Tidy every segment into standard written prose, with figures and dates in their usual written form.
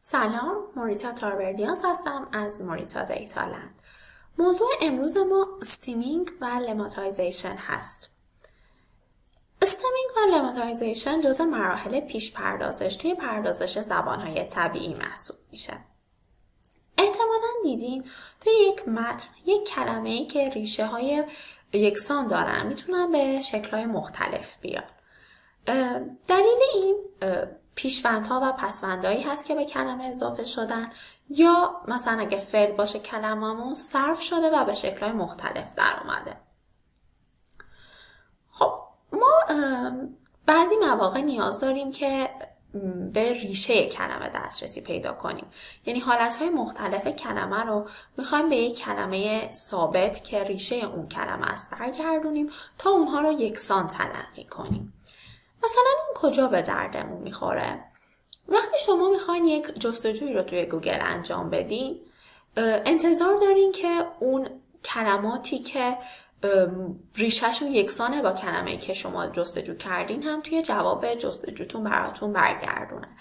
سلام، موریتا تاربردیانس هستم از موریتا دیتالند. موضوع امروز ما استیمینگ و لماتایزیشن هست. استیمینگ و لماتایزیشن جزء مراحل پیش پردازش توی پردازش زبانهای طبیعی محسوب میشه. احتمالاً دیدین توی یک متن یک کلمه‌ای که ریشه های یکسان دارن میتونن به شکل‌های مختلف بیان. دلیل این پیشوندها و پسوندهایی هست که به کلمه اضافه شدن یا مثلا اگه فعل باشه کلمه‌مون صرف شده و به شکل‌های مختلف در اومده. خب ما بعضی مواقع نیاز داریم که به ریشه کلمه دسترسی پیدا کنیم. یعنی حالتهای مختلف کلمه رو میخوایم به یک کلمه ثابت که ریشه اون کلمه است برگردونیم تا اونها رو یکسان تلقی کنیم. مثلا این کجا به دردمون میخوره؟ وقتی شما میخواین یک جستجویی رو توی گوگل انجام بدین، انتظار دارین که اون کلماتی که ریشهشون یکسانه با کلمه‌ای که شما جستجو کردین هم توی جواب جستجوتون براتون برگردونه.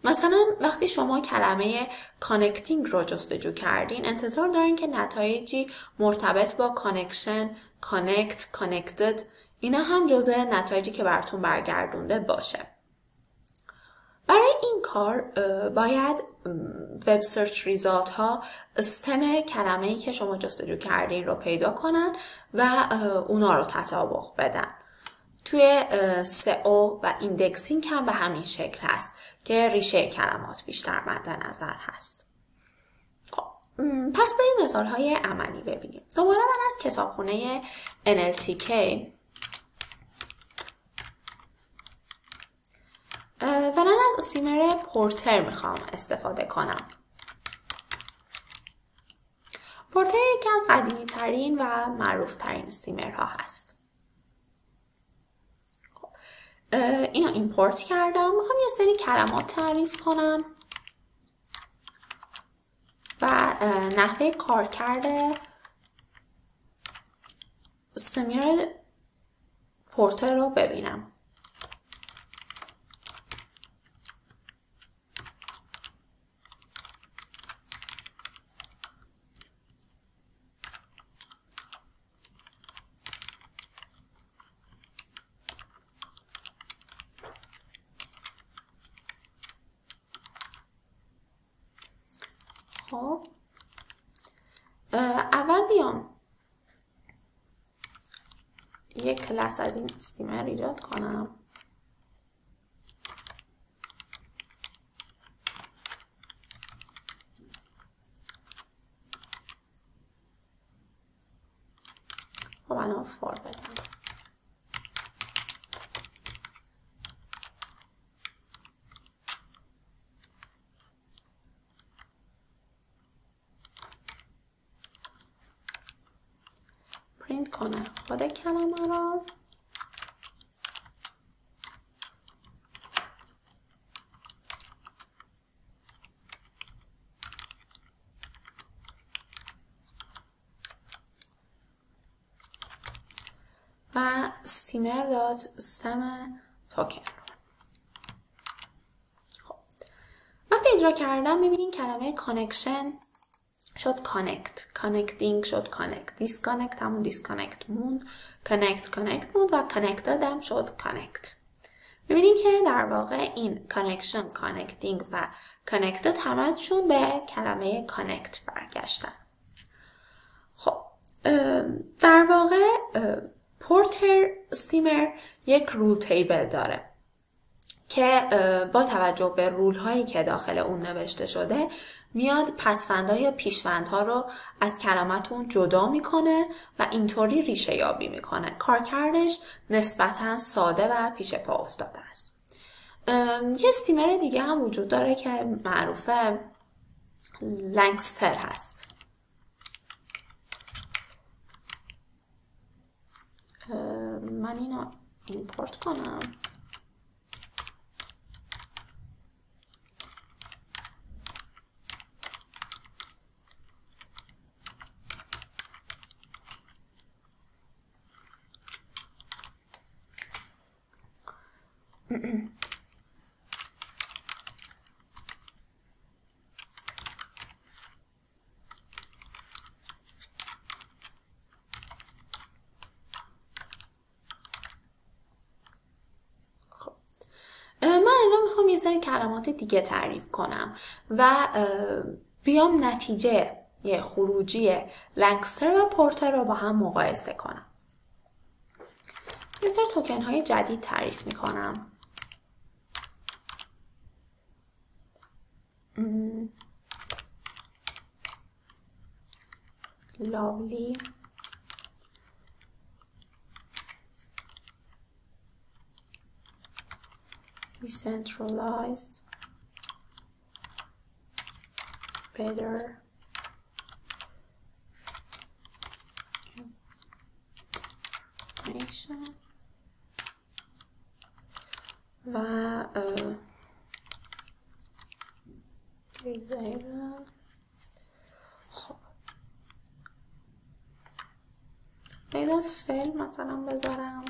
مثلا وقتی شما کلمه کانکتینگ رو جستجو کردین، انتظار دارین که نتایجی مرتبط با کانکشن، کانکت، کانکتد اینا هم جزء نتایجی که براتون برگردونده باشه. برای این کار باید وب سرچ ریزالت ها استم کلمه‌ای که شما جستجو کردین رو پیدا کنن و اونا رو تطابق بدن. توی سئو و ایندکسینگ هم به همین شکل هست که ریشه کلمات بیشتر مد نظر هست. خب پس بریم مثال های عملی ببینیم. دوباره من از کتابخونه NLTK فعلا از استیمر پورتر میخوام استفاده کنم. پورتر یکی از قدیمی ترین و معروف ترین استیمرها هست. اینو ایمپورت کردم. میخوام یه سری کلمات تعریف کنم و نحوه کارکرد استیمر پورتر رو ببینم. خب اول بیام یک کلاس از این استیمر ایجاد کنم. خب الان فور بزنم. پرینت کنه خود کلمه رو. و steamer dot stem token. خب وقتی اجرا کردم میبینین کلمه کانکشن شد کانکت، کانکتینگ شد کانکت، دیسکانکت همون دیسکانکت موند، کانکت موند و کانکتد هم شد کانکت. ببینید که در واقع این کانکشن، کانکتینگ و کانکتد همشون به کلمه کانکت برگشتن. خب در واقع پورتر استیمر یک رول تیبل داره که با توجه به رول هایی که داخل اون نوشته شده میاد پسوندها یا پیشوندها رو از کلمتون جدا میکنه و اینطوری ریشه یابی میکنه. کارکردش نسبتاً ساده و پیش پا افتاده است. یه استیمر دیگه هم وجود داره که معروفه لنگستر هست. من اینو ایمپورت کنم. سری کلمات دیگه تعریف کنم و بیام نتیجه یه خروجی لنگستر و پورتر رو با هم مقایسه کنم. یه سری توکن های جدید تعریف میکنم. lovely decentralized better information و خب غیر فعل مثلا بذارم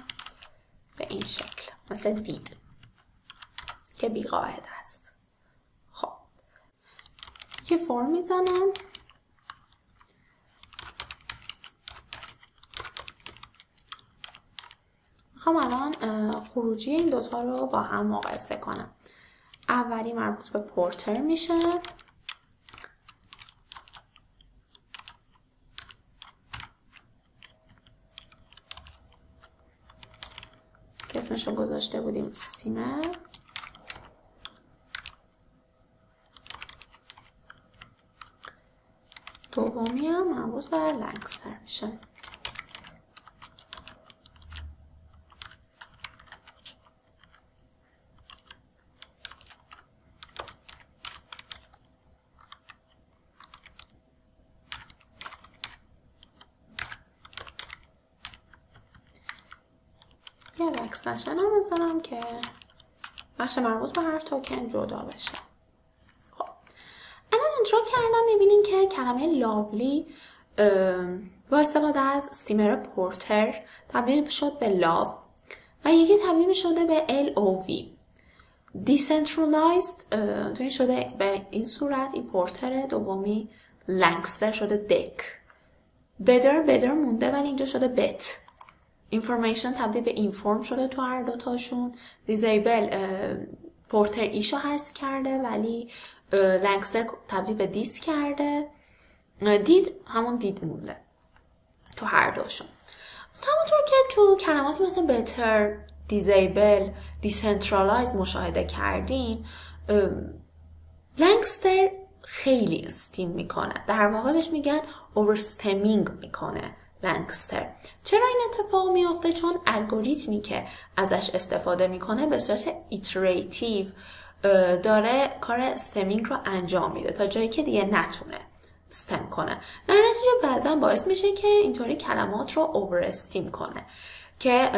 به این شکل، مثل دید که بیقاعده است. خب یه فرم میزنم. میخوام الان خروجی این دوتا رو با هم مقایسه کنم. اولی مربوط به پورتر میشه که اسمش رو گذاشته بودیم استیمر. دومی هم مربوط به لنگستر میشه. یه وکسشن هم بذارم که بخش مربوط به هر توکن جدا بشه. خب الان انترو کردم، میبینیم که کلمه لاولی با استفاده از استیمر پورتر تبدیل شد به لاو و یکی تبدیل شده به LOV. Decentralized تو این شده به این صورت، این پورتر. دومی لنگستر شده دک. better مونده ولی اینجا شده بت. information تبدیل به اینفورم شده تو هر دوتاشون. disable پورتر ایشو حذف کرده ولی لنگستر تبدیل به دیس کرده. دید همون دید مونده تو هر دوشون. همونطور که تو کلماتی مثل better، disable، decentralize مشاهده کردین، لنگستر خیلی استیم میکنه. در واقع بهش میگن overstemming میکنه لنگستر. چرا این اتفاق میافته؟ چون الگوریتمی که ازش استفاده میکنه به صورت ایتریتیو داره کار استمینگ رو انجام میده تا جایی که دیگه نتونه استم کنه. در نتیجه بعضا باعث میشه که اینطوری کلمات رو اوور استیم کنه که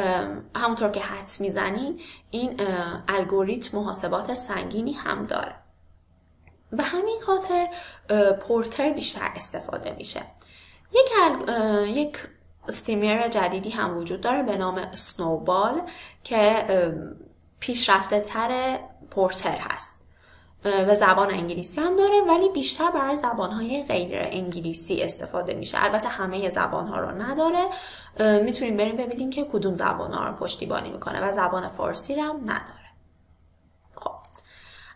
همونطور که حدس میزنین این الگوریتم محاسبات سنگینی هم داره. به همین خاطر پورتر بیشتر استفاده میشه. یک استیمر جدیدی هم وجود داره به نام سنوبال که پیشرفته تر پورتر هست. به زبان انگلیسی هم داره ولی بیشتر برای زبانهای غیر انگلیسی استفاده میشه. البته همه زبانها رو نداره. میتونیم بریم ببینیم که کدوم زبانها رو پشتیبانی میکنه و زبان فارسی رو هم نداره. خب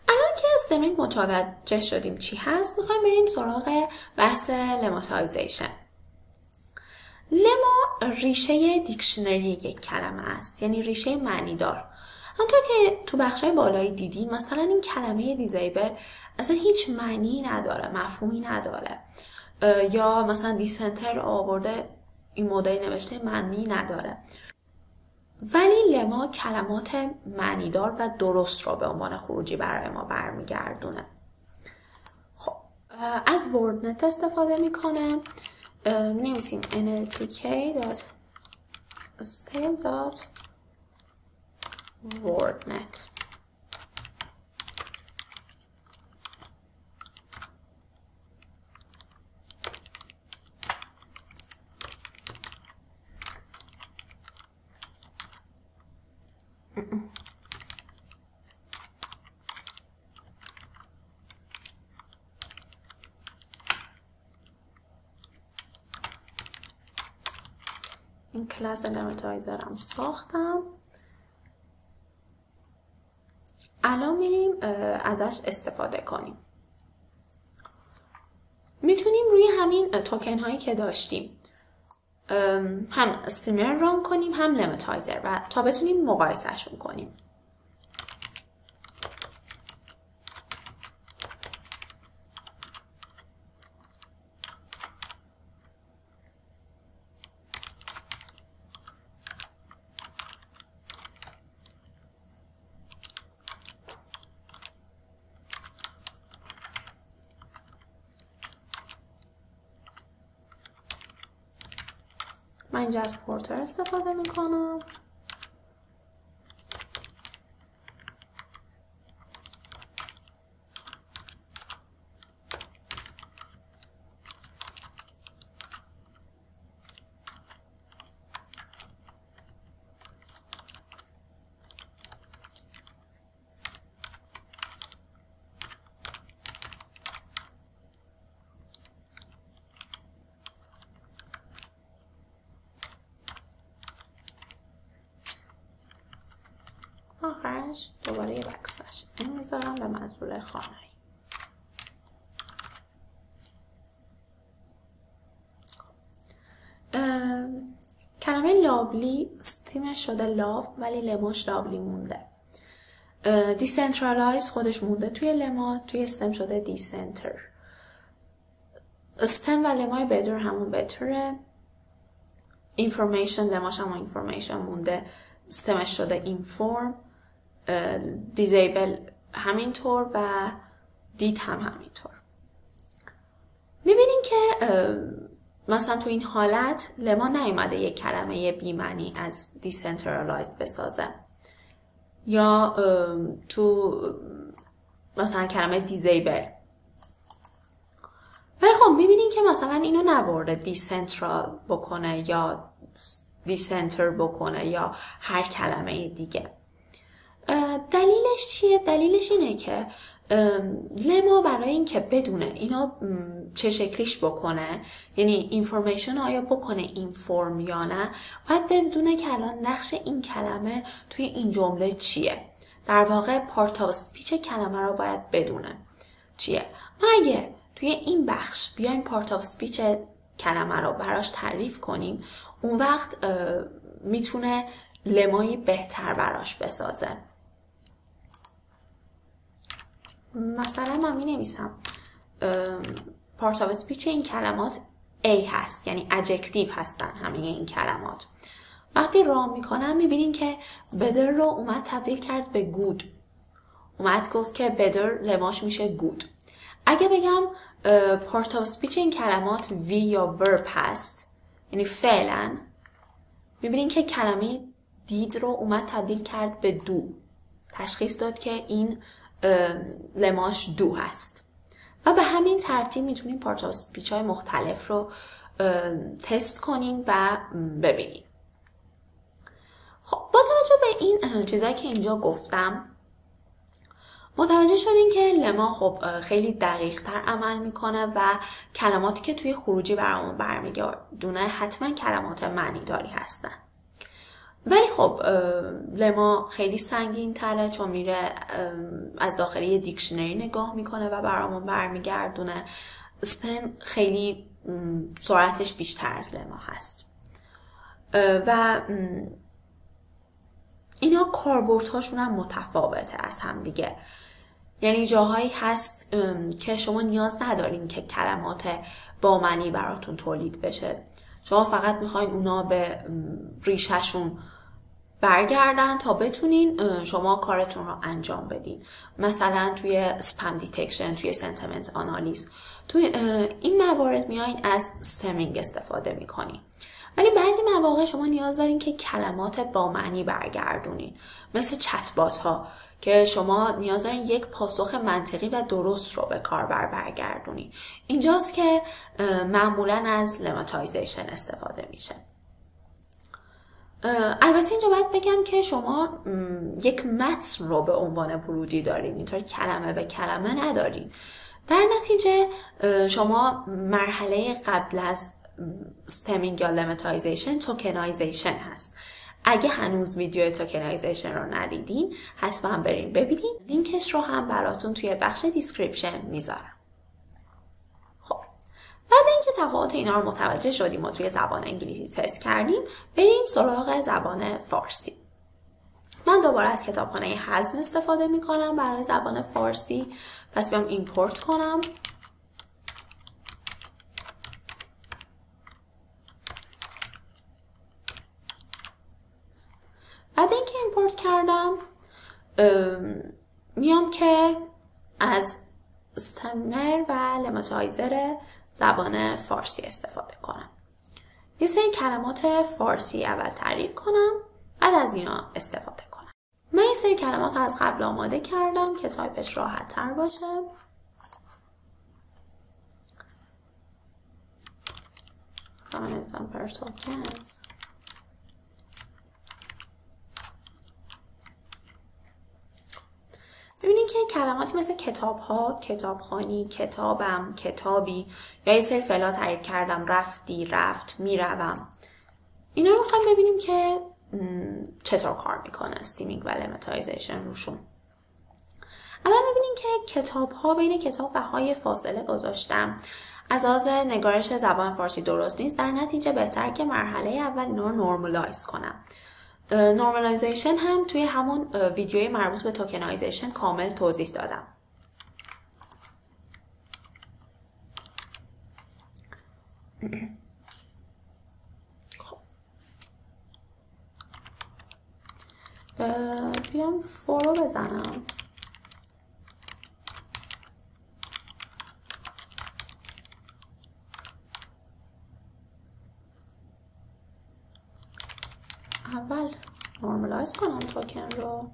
الان که استیمینگ متوجه شدیم چی هست، میخوایم بریم سراغ بحث لماتایزیشن. لما ریشه دیکشنری یک کلمه است، یعنی ریشه معنی دار. همونطور که تو بخشای بالایی دیدیم مثلا این کلمه دیزیبل اصلا هیچ معنی نداره، مفهومی نداره. یا مثلا دیسنتر آورده این مدل نوشته معنی نداره. ولی لما کلمات معنیدار و درست رو به عنوان خروجی برای ما برمیگردونه. خب از وردنت استفاده میکنه. نمیسیم nltk.style.wordnet. این کلاس لماتایزر هم ساختم. الان میریم ازش استفاده کنیم. میتونیم روی همین توکن هایی که داشتیم هم استریمر ران کنیم هم لیمیتایزر و تا بتونیم مقایسهشون کنیم. من اینجا از پورتر استفاده میکنم. آخرش دوباره یه بکسلش این میذارم به منظور خانه‌ای. کلمه لاولی استیمش شده لاو ولی لماش لاولی مونده. دیسنترالایز خودش مونده توی لما، توی استم شده دیسنتر. استم و لمای بدر همون بتره. اینفورمیشن لماش همون اینفورمیشن مونده، استمش شده اینفورم. دیزیبل همینطور و دید هم همینطور. میبینیم که مثلا تو این حالت لما نیومده یک کلمه بی‌معنی از دیسنترالایز بسازه، یا تو مثلا کلمه دیزیبل. ولی خب میبینیم که مثلا اینو نبرده دیسنترال بکنه یا دیسنتر بکنه یا هر کلمه دیگه. دلیلش چیه؟ دلیلش اینه که لما برای این که بدونه اینا چه شکلیش بکنه، یعنی اینفورمیشن آیا بکنه اینفورم یا نه، باید بدونه که الان نقش این کلمه توی این جمله چیه. در واقع پارت آف اسپیچ کلمه رو باید بدونه چیه. ما اگه توی این بخش بیایم پارت آف اسپیچ کلمه رو براش تعریف کنیم، اون وقت میتونه لمایی بهتر براش بسازه. مثلا من می نویسم پارت آف اسپیچ این کلمات A هست، یعنی ادجکتیو هستن همه این کلمات. وقتی رام میکنم میبینین که بدر رو اومد تبدیل کرد به گود. اومد گفت که بدر لماش میشه گود. اگه بگم پارت آف اسپیچ این کلمات وی یا ورب هست، یعنی فعلا، میبینین که کلمه دید رو اومد تبدیل کرد به دو. تشخیص داد که این لماش دو هست. و به همین ترتیب میتونیم پارت آف اسپیچ های مختلف رو تست کنیم و ببینیم. خب با توجه به این چیزایی که اینجا گفتم متوجه شدین که لما خب خیلی دقیق تر عمل میکنه و کلماتی که توی خروجی برامون برمیگردونه حتما کلمات معنی داری هستن. ولی خب لما خیلی سنگین تره، چون میره از داخل یه دیکشنری نگاه میکنه و برامون برمیگردونه. استم خیلی سرعتش بیشتر از لما هست و اینا کاربردهاشون هم متفاوته از هم دیگه. یعنی جاهایی هست که شما نیاز ندارین که کلمات با معنی براتون تولید بشه، شما فقط میخواین اونا به ریشهشون برگردن تا بتونین شما کارتون رو انجام بدین. مثلا توی اسپم دیتکشن، توی سنتیمنت آنالیز، توی این موارد میایین از استمینگ استفاده میکنین. ولی بعضی مواقع شما نیاز دارین که کلمات با معنی برگردونین، مثل چت بات ها که شما نیاز دارین یک پاسخ منطقی و درست رو به کاربر برگردونین. اینجاست که معمولا از لیمیتایزیشن استفاده میشه. البته اینجا باید بگم که شما یک متن رو به عنوان ورودی دارین، اینطور کلمه به کلمه ندارین. در نتیجه شما مرحله قبل از استمینگ یا لیمیتایزیشن توکنایزیشن هست. اگه هنوز ویدیو توکنایزیشن رو ندیدین حتما بریم ببینین. لینکش رو هم براتون توی بخش دیسکریپشن میذارم. خب بعد اینکه تفاوت اینا رو متوجه شدیم و توی زبان انگلیسی تست کردیم، بریم سراغ زبان فارسی. من دوباره از کتابخانه حزم استفاده میکنم برای زبان فارسی. پس بیام ایمپورت کنم. بعد اینکه ایمپورت کردم میام که از استمر و لماتایزر زبان فارسی استفاده کنم. یه سری کلمات فارسی اول تعریف کنم، بعد از اینا استفاده کنم. من یه سری کلمات از قبل آماده کردم که تایپش راحت تر باشه. example tokens. ببینید که کلماتی مثل کتاب‌ها، کتابخوانی، کتابم، کتابی یا یه سری فعلا تعریف کردم، رفتی، رفت، میروم. اینا رو میخوایم ببینیم که چطور کار میکنه استیمینگ و لماتایزیشن روشون. اول ببینیم که کتاب‌ها بین کتاب و های فاصله گذاشتم. از لحاظ نگارش زبان فارسی درست نیست، در نتیجه بهتر که مرحله اول اینا رو نورمالایز کنم. نورمالایزیشن هم توی همون ویدیوی مربوط به توکنایزیشن کامل توضیح دادم. خب بیام فورو بزنم. اول نورمالایز کنم توکن رو.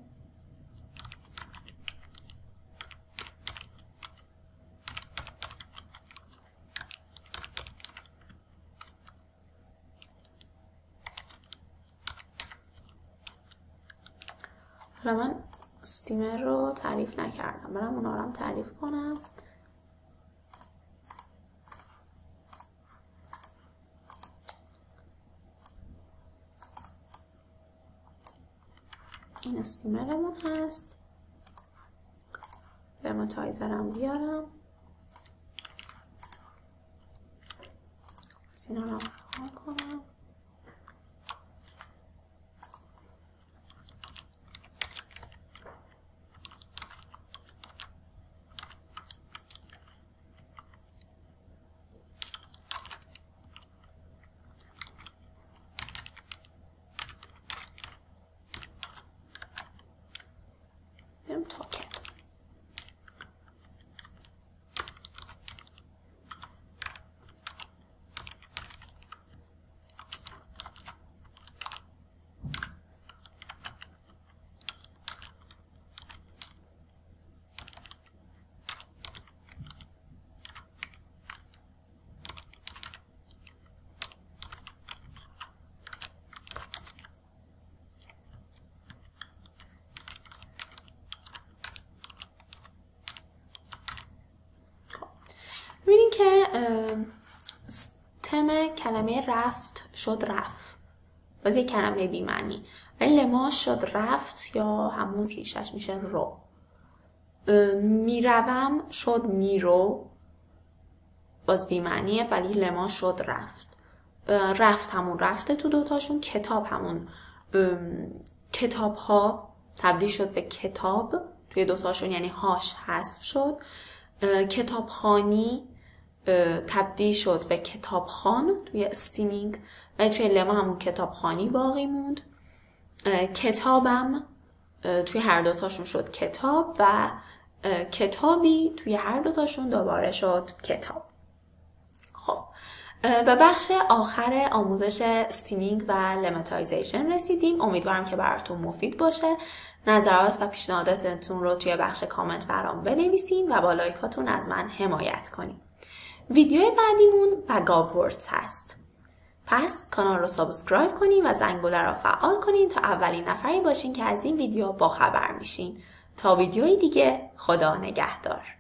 حالا من استیمر رو تعریف نکردم، برم اونا رو هم تعریف کنم. این استیمرمون هست. لماتایزرم بیارم. از اینا رو هم کنم. توکن. ببینید که استم کلمه رفت شد رفت، باز یک کلمه بی معنی. ولی لما شد رفت یا همون ریشش میشه رو. میروم شد میرو، باز بی معنیه ولی لما شد رفت. رفت همون رفته تو دوتاشون. کتاب همون کتاب ها تبدیل شد به کتاب توی دوتاشون، یعنی هاش حذف شد. کتابخوانی تبدیل شد به کتابخوان توی استیمینگ، ولی توی لما همون کتابخوانی باقی موند. کتابم توی هر دوتاشون شد کتاب و کتابی توی هر دوتاشون دوباره شد کتاب. خب به بخش آخر آموزش استیمینگ و لماتایزیشن رسیدیم. امیدوارم که براتون مفید باشه. نظرات و پیشنهاداتتون رو توی بخش کامنت برام بنویسین و با لایکاتون از من حمایت کنین. ویدیو بعدیمون بگ وردز هست. پس کانال رو سابسکرایب کنین و زنگوله رو فعال کنین تا اولین نفری باشین که از این ویدیو باخبر میشین. تا ویدیوی دیگه، خدا نگهدار.